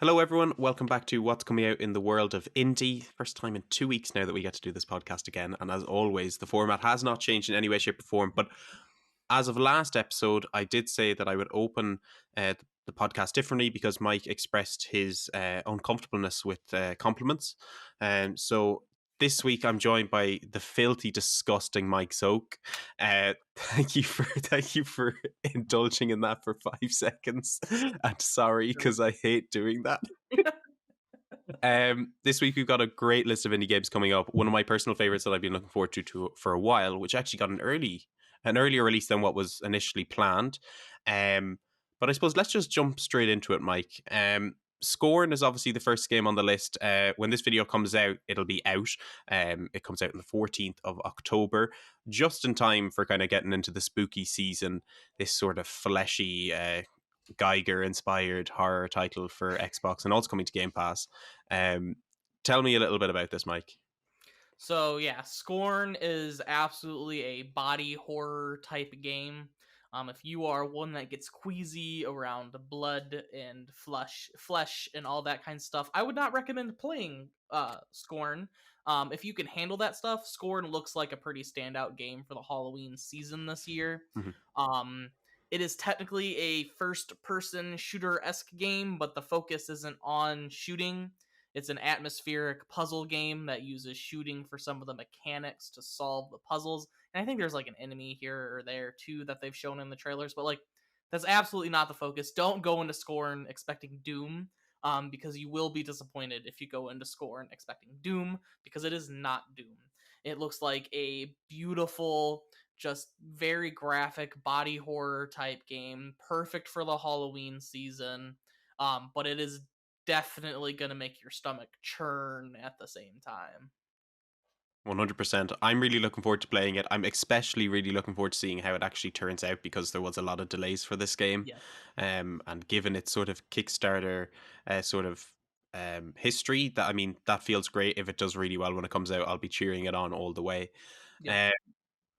Hello, everyone. Welcome back to what's coming out in the world of indie. First time in 2 weeks now that we get to do this podcast again. And as always, the format has not changed in any way, shape, or form. But as of last episode, I did say that I would open the podcast differently because Mike expressed his uncomfortableness with compliments. So this week I'm joined by the filthy, disgusting Mike Soak. Thank you for indulging in that for 5 seconds. I'm sorry because I hate doing that. This week we've got a great list of indie games coming up. One of my personal favorites that I've been looking forward to for a while, which actually got an earlier release than what was initially planned. But I suppose let's just jump straight into it, Mike. Scorn is obviously the first game on the list. When this video comes out, it'll be out. It comes out on the 14th of October, just in time for kind of getting into the spooky season. This sort of fleshy, Geiger inspired horror title for Xbox, and also coming to Game Pass. Tell me a little bit about this, Mike. So yeah, Scorn is absolutely a body horror type game. If you are one that gets queasy around blood and flesh and all that kind of stuff, I would not recommend playing Scorn. If you can handle that stuff, Scorn looks like a pretty standout game for the Halloween season this year. Mhm. Um, it is technically a first-person shooter-esque game, but the focus isn't on shooting. It's an atmospheric puzzle game that uses shooting for some of the mechanics to solve the puzzles. And I think there's like an enemy here or there too that they've shown in the trailers, but like that's absolutely not the focus. Don't go into Scorn expecting Doom, because you will be disappointed if you go into Scorn expecting Doom, because it is not Doom. It looks like a beautiful, just very graphic body horror type game, perfect for the Halloween season. But it is definitely going to make your stomach churn at the same time. 100%. I'm really looking forward to playing it. I'm especially really looking forward to seeing how it actually turns out because there was a lot of delays for this game. Yes. And given its sort of Kickstarter sort of history, that I mean, that feels great. If it does really well when it comes out, I'll be cheering it on all the way. Yep. Uh,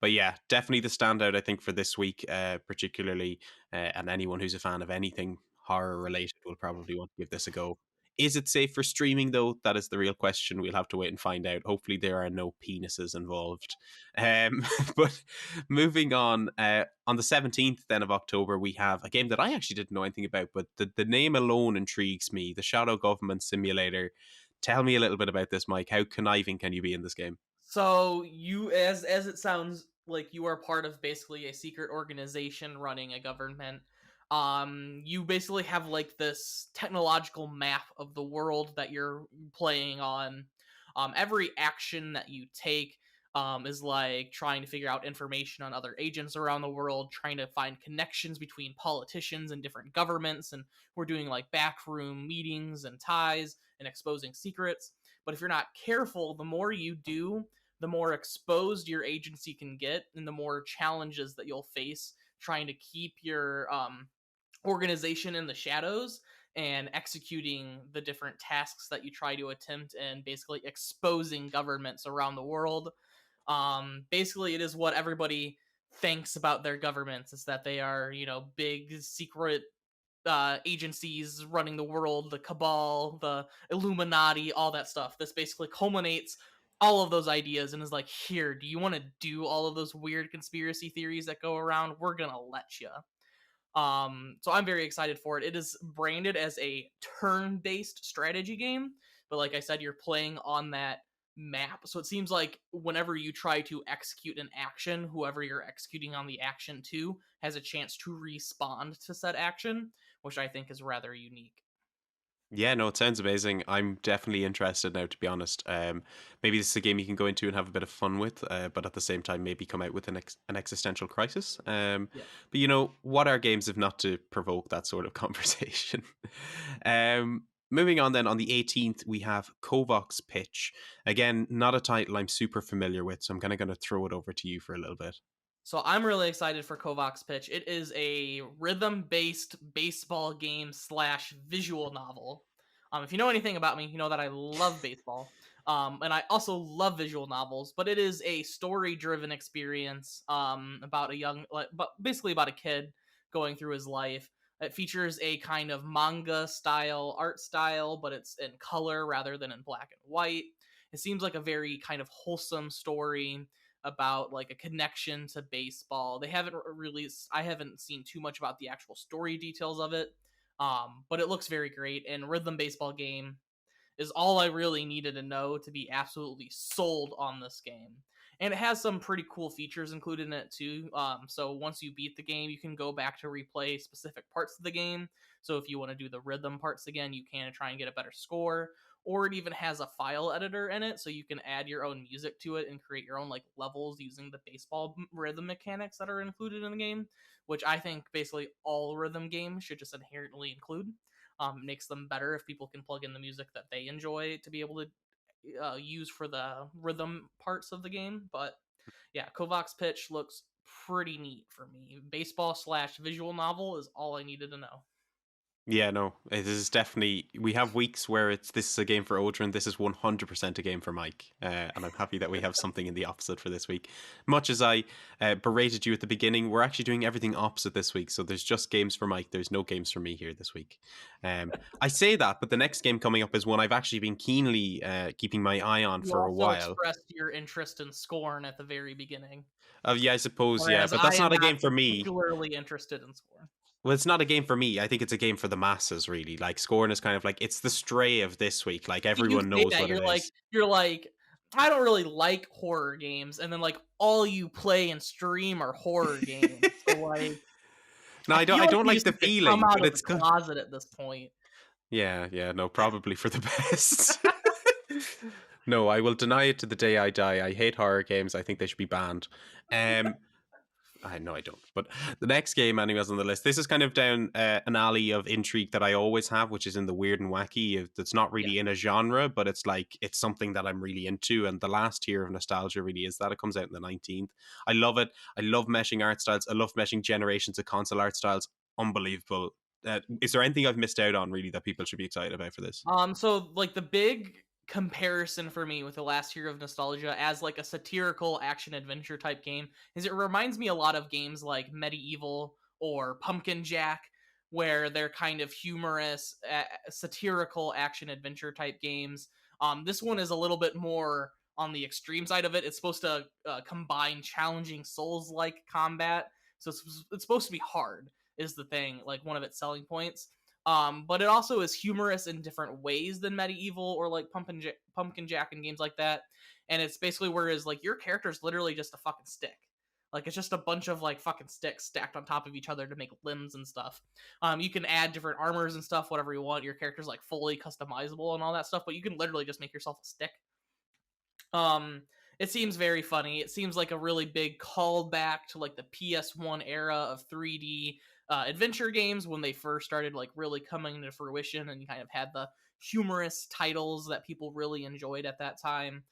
but yeah, definitely the standout I think for this week, particularly, and anyone who's a fan of anything horror related will probably want to give this a go. Is it safe for streaming though? That is the real question. We'll have to wait and find out. Hopefully, there are no penises involved. But moving on the 17th then of October, we have a game that I actually didn't know anything about, but the name alone intrigues me. The Shadow Government Simulator. Tell me a little bit about this, Mike. How conniving can you be in this game? So you, as it sounds like, you are part of basically a secret organization running a government. You basically have like this technological map of the world that you're playing on. Every action that you take is like trying to figure out information on other agents around the world, trying to find connections between politicians and different governments, and we're doing like backroom meetings and ties and exposing secrets. But if you're not careful, the more you do, the more exposed your agency can get, and the more challenges that you'll face trying to keep your organization in the shadows and executing the different tasks that you try to attempt and basically exposing governments around the world. Basically, it is what everybody thinks about their governments is that they are, big secret agencies running the world, the cabal, the Illuminati, all that stuff. This basically culminates all of those ideas and is like, here, do you want to do all of those weird conspiracy theories that go around? We're gonna let you. So I'm very excited for it. It is branded as a turn-based strategy game, but like I said, you're playing on that map. So it seems like whenever you try to execute an action, whoever you're executing on the action to has a chance to respond to said action, which I think is rather unique. Yeah, no, it sounds amazing. I'm definitely interested now, to be honest. Maybe this is a game you can go into and have a bit of fun with, but at the same time, maybe come out with an existential crisis. Yeah. But what are games if not to provoke that sort of conversation? Moving on then, on the 18th, we have Kovac's Pitch. Again, not a title I'm super familiar with, so I'm kind of going to throw it over to you for a little bit. So I'm really excited for Kovac's Pitch. It is a rhythm-based baseball game slash visual novel. If you know anything about me, you know that I love baseball. And I also love visual novels, but it is a story-driven experience about a young, but basically about a kid going through his life. It features a kind of manga style art style, but it's in color rather than in black and white. It seems like a very kind of wholesome story about like a connection to baseball. They haven't released, I haven't seen too much about the actual story details of it. But it looks very great, and rhythm baseball game is all I really needed to know to be absolutely sold on this game. And it has some pretty cool features included in it too. So once you beat the game, you can go back to replay specific parts of the game. So if you want to do the rhythm parts again, you can try and get a better score. Or it even has a file editor in it, so you can add your own music to it and create your own like levels using the baseball rhythm mechanics that are included in the game, which I think basically all rhythm games should just inherently include. Makes them better if people can plug in the music that they enjoy to be able to use for the rhythm parts of the game. But yeah, Kovac's pitch looks pretty neat for me. Baseball slash visual novel is all I needed to know. Yeah, no, it is definitely. We have weeks where this is a game for Odrin. This is 100% a game for Mike, and I'm happy that we have something in the opposite for this week. Much as I berated you at the beginning, we're actually doing everything opposite this week. So there's just games for Mike. There's no games for me here this week. I say that, but the next game coming up is one I've actually been keenly keeping my eye on You for a also while. expressed your interest in Scorn at the very beginning, Yeah, I suppose. Yeah, whereas but I that's am not a not game for me. particularly interested in Scorn. Well, it's not a game for me. I think it's a game for the masses, really. Like Scorn is kind of like it's the Stray of this week. Like You everyone say knows that what it is. you're like I don't really like horror games, and then like all you play and stream are horror games. So like No, I I don't. feel I like don't you like just the need to come feeling, out but of the it's good. closet at this point. Yeah, yeah. No, probably for the best. No, I will deny it to the day I die. I hate horror games. I think they should be banned. Um, I know I don't. But the next game, anyways, on the list, this is kind of down an alley of intrigue that I always have, which is in the weird and wacky. It's not Yeah. really in a genre, but it's like it's something that I'm really into. And the last tier of nostalgia really is that it comes out on the 19th. I love it. I love meshing art styles. I love meshing generations of console art styles. Unbelievable. Is there anything I've missed out on really that people should be excited about for this? So like the big comparison for me with the last year of nostalgia as like a satirical action adventure type game is it reminds me a lot of games like Medieval or Pumpkin Jack, where they're kind of humorous satirical action adventure type games. This one is a little bit more on the extreme side of it. It's supposed to combine challenging souls like combat, so it's supposed to be hard is the thing, like one of its selling points. But it also is humorous in different ways than Medieval or like Pumpkin Jack and games like that. And it's basically whereas like your character is literally just a fucking stick. Like it's just a bunch of like fucking sticks stacked on top of each other to make limbs and stuff. You can add different armors and stuff, whatever you want. Your character's like fully customizable and all that stuff, but you can literally just make yourself a stick. Um, it seems very funny. It seems like a really big callback to like the PS1 era of 3D adventure games when they first started like really coming into fruition, and you kind of had the humorous titles that people really enjoyed at that time.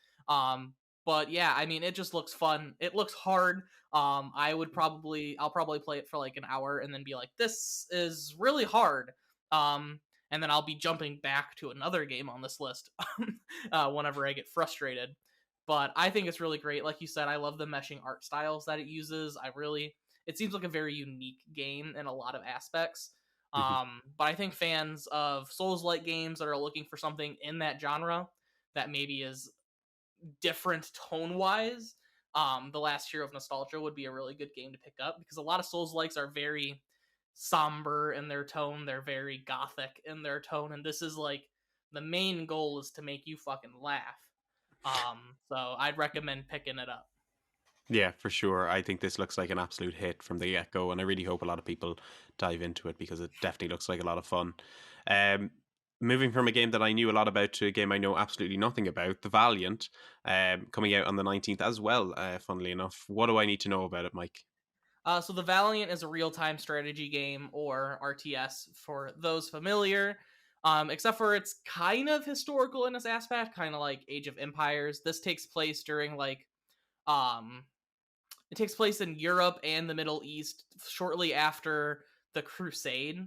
But yeah, I mean, it just looks fun. It looks hard. I'll probably play it for like an hour and then be like, this is really hard. And then I'll be jumping back to another game on this list whenever I get frustrated. But I think it's really great. Like you said, I love the meshing art styles that it uses. It seems like a very unique game in a lot of aspects. But I think fans of Souls-like games that are looking for something in that genre that maybe is different tone-wise, the last year of nostalgia would be a really good game to pick up because a lot of Souls-likes are very somber in their tone. They're very gothic in their tone, and this is like the main goal is to make you fucking laugh. So I'd recommend picking it up. Yeah, for sure. I think this looks like an absolute hit from the get go, and I really hope a lot of people dive into it because it definitely looks like a lot of fun. Um, Moving from a game that I knew a lot about to a game I know absolutely nothing about, the Valiant, coming out on the 19th as well. Funnily enough, what do I need to know about it, Mike? So the Valiant is a real-time strategy game, or RTS for those familiar. Except for it's kind of historical in this aspect, kind of like Age of Empires. This takes place during like um it takes place in Europe and the Middle East shortly after the Crusade.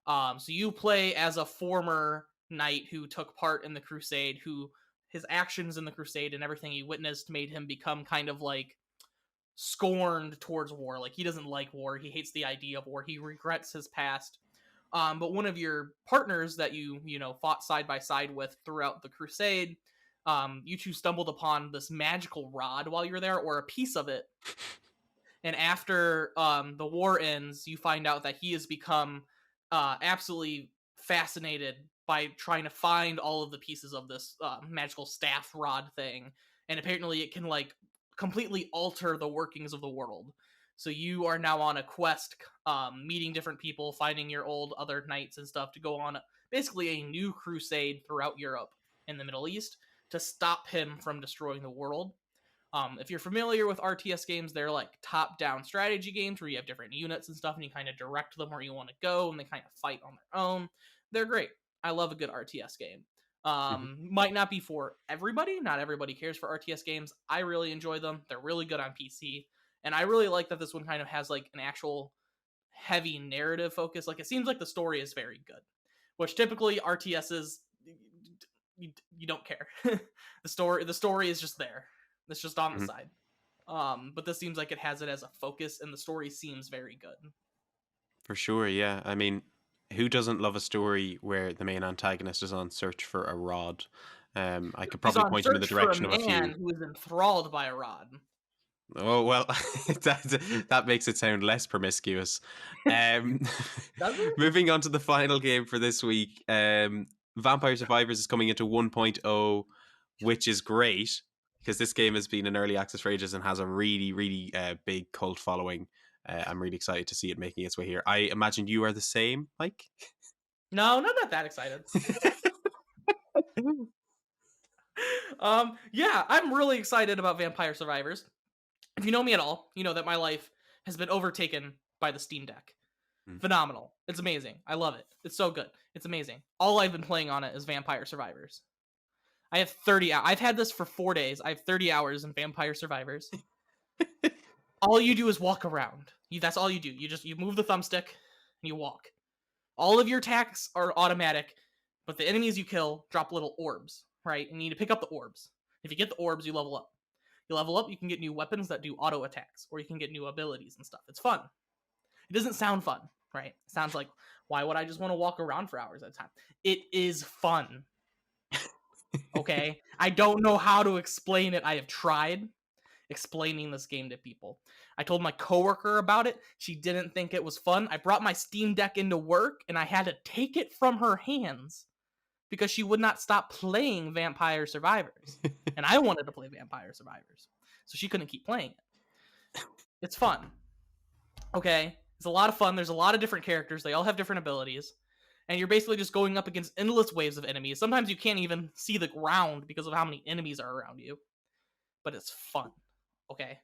So you play as a former knight who took part in the Crusade, who his actions in the Crusade and everything he witnessed made him become kind of like scorned towards war. Like he doesn't like war. He hates the idea of war. He regrets his past. But one of your partners that you know fought side by side with throughout the crusade, you two stumbled upon this magical rod while you were there, or a piece of it. And after the war ends, you find out that he has become absolutely fascinated by trying to find all of the pieces of this magical staff rod thing. And apparently, it can like completely alter the workings of the world. So you are now on a quest, meeting different people, finding your old other knights and stuff to go on basically a new crusade throughout Europe and the Middle East to stop him from destroying the world. If you're familiar with RTS games, they're like top-down strategy games where you have different units and stuff, and you kind of direct them where you want to go, and they kind of fight on their own. They're great. I love a good RTS game. Mhm. Might not be for everybody. Not everybody cares for RTS games. I really enjoy them. They're really good on PC, and I really like that this one kind of has like an actual heavy narrative focus. Like it seems like the story is very good, which typically RTSs you don't care. The story is just there. It's just on the Mhm. side. But this seems like it has it as a focus, and the story seems very good. For sure, yeah. I mean, who doesn't love a story where the main antagonist is on search for a rod? I could He's probably on point him in the search for a direction of a man few. who is enthralled by a rod. Oh well, that makes it sound less promiscuous. Um, Does it? moving on to the final game for this week. Vampire Survivors is coming into 1.0, which is great because this game has been in early access for ages and has a really, really big cult following. I'm really excited to see it making its way here. I imagine you are the same, Mike. No, not that excited. Yeah, I'm really excited about Vampire Survivors. If you know me at all, you know that my life has been overtaken by the Steam Deck. Mm. Phenomenal. It's amazing. I love it. It's so good. It's amazing. All I've been playing on it is Vampire Survivors. I have 30 hours. I've had this for 4 days. I have 30 hours in Vampire Survivors. All you do is walk around. That's all you do. You move the thumbstick and you walk. All of your attacks are automatic, but the enemies you kill drop little orbs, right? And you need to pick up the orbs. If you get the orbs, you level up. You level up, you can get new weapons that do auto attacks, or you can get new abilities and stuff. It's fun. It doesn't sound fun, right? It sounds like, why would I just want to walk around for hours at a time? It is fun. Okay? I don't know how to explain it. I have tried explaining this game to people. I told my coworker about it. She didn't think it was fun. I brought my Steam Deck into work and I had to take it from her hands because she would not stop playing Vampire Survivors. And I wanted to play Vampire Survivors. So she couldn't keep playing it. It's fun. Okay? It's a lot of fun. There's a lot of different characters. They all have different abilities. And you're basically just going up against endless waves of enemies. Sometimes you can't even see the ground because of how many enemies are around you. But it's fun. Okay?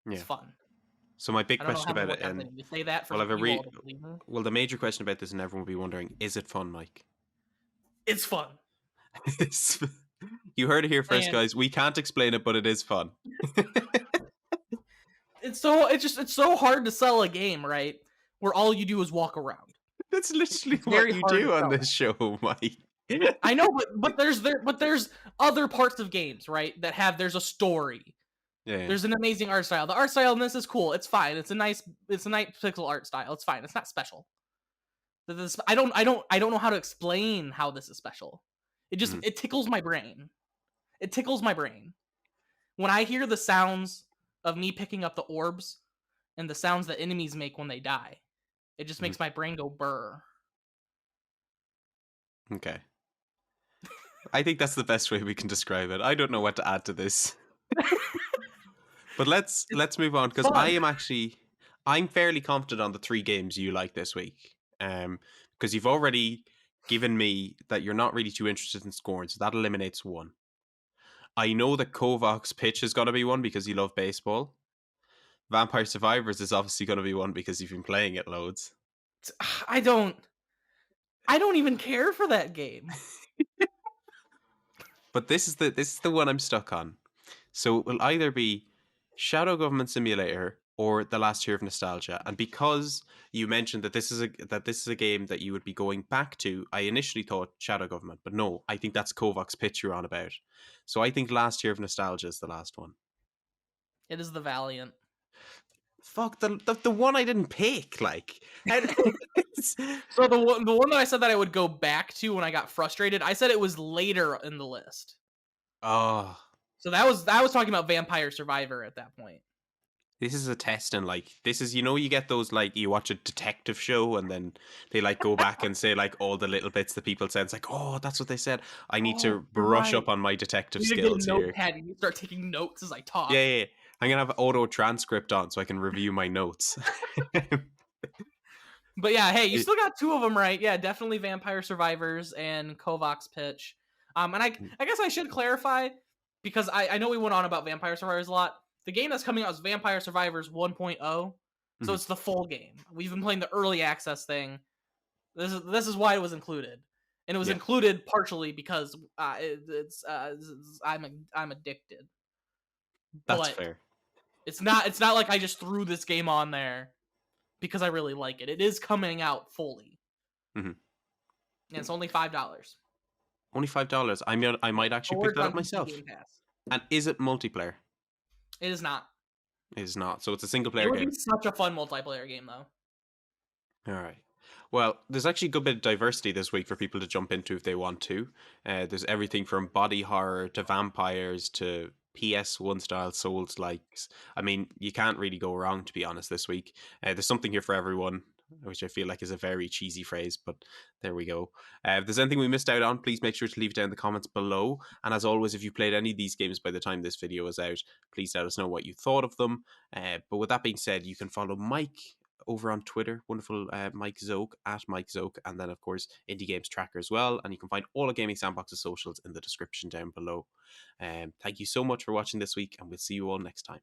It's Yeah. fun. So my big I don't know question how to about work it, out and that you say that for well, I've a you re all to believe me. well, the major question about this, and everyone will be wondering, is it fun, Mike? It's fun. You heard it here first, And guys. We can't explain it, but it is fun. it's so hard to sell a game, right? Where all you do is walk around. That's literally It's what very you hard to do on sell this that. show, Mike. I know, but there's other parts of games, right? There's a story. Yeah. There's an amazing art style. The art style in this is cool. It's fine. It's a nice pixel art style. It's fine. It's not special. I don't know how to explain how this is special. Mhm. It tickles my brain. It tickles my brain. When I hear the sounds of me picking up the orbs and the sounds that enemies make when they die, it just Mhm. makes my brain go burr. Okay. I think that's the best way we can describe it. I don't know what to add to this. But It's let's move on because fun. I'm fairly confident on the three games you like this week. Because you've already given me that you're not really too interested in Scorn, so that eliminates one. I know that Kovac's pitch is gonna be one because you love baseball. Vampire Survivors is obviously gonna be one because you've been playing it loads. I don't I don't even care for that game. But this is the one I'm stuck on. So it will either be Shadow Government Simulator or The Last Year of Nostalgia. And because you mentioned that this is a game that you would be going back to, I initially thought Shadow Government, but no, I think that's Kovac's pitch you're on about. So I think Last Year of Nostalgia is the last one. It is the Valiant. Fuck the one I didn't pick. Like, So the one that I said that I would go back to when I got frustrated, I said it was later in the list. oh, So that was talking about Vampire Survivor at that point. this is a test, and like this is, you get those, like, you watch a detective show and then they like go back and say like all the little bits that people said. It's like, oh, that's what they said. I need Oh, to you're brush right. up on my detective You need to get a skills here. notepad and you start taking notes as I Yeah, talk. yeah, yeah. I'm gonna have auto transcript on so I can review my notes. But yeah, hey, you It- still got two of them right. Yeah, definitely Vampire Survivors and Kovac's pitch. And I guess I should clarify because I know we went on about Vampire Survivors a lot. The game that's coming out is Vampire Survivors 1.0, so Mhm. it's the full game. We've been playing the early access thing. This is why it was included, and it was Yeah, included partially because I'm addicted. that's But fair. it's not like I just threw this game on there because I really like it. It is coming out fully, Mhm. and it's only $5. Only $5. I Yeah, might actually or pick it's that up on PC myself. Game Pass. And is it multiplayer? It is not. It is not. So it's a single It player would be game. such a fun multiplayer game though. All right. Well, there's actually a good bit of diversity this week for people to jump into if they want to. There's everything from body horror to vampires to PS1 style Souls likes. I mean, you can't really go wrong, to be honest, this week. There's something here for everyone, which I feel like is a very cheesy phrase, but there we go. If there's anything we missed out on, please make sure to leave it down in the comments below. And as always, if you played any of these games by the time this video is out, please let us know what you thought of them. But with that being said, you can follow Mike over on Twitter, wonderful Mike Zoke at Mike Zoke, and then of course Indie Games Tracker as well. And you can find all of Gaming Sandbox's socials in the description down below. Thank you so much for watching this week, and we'll see you all next time.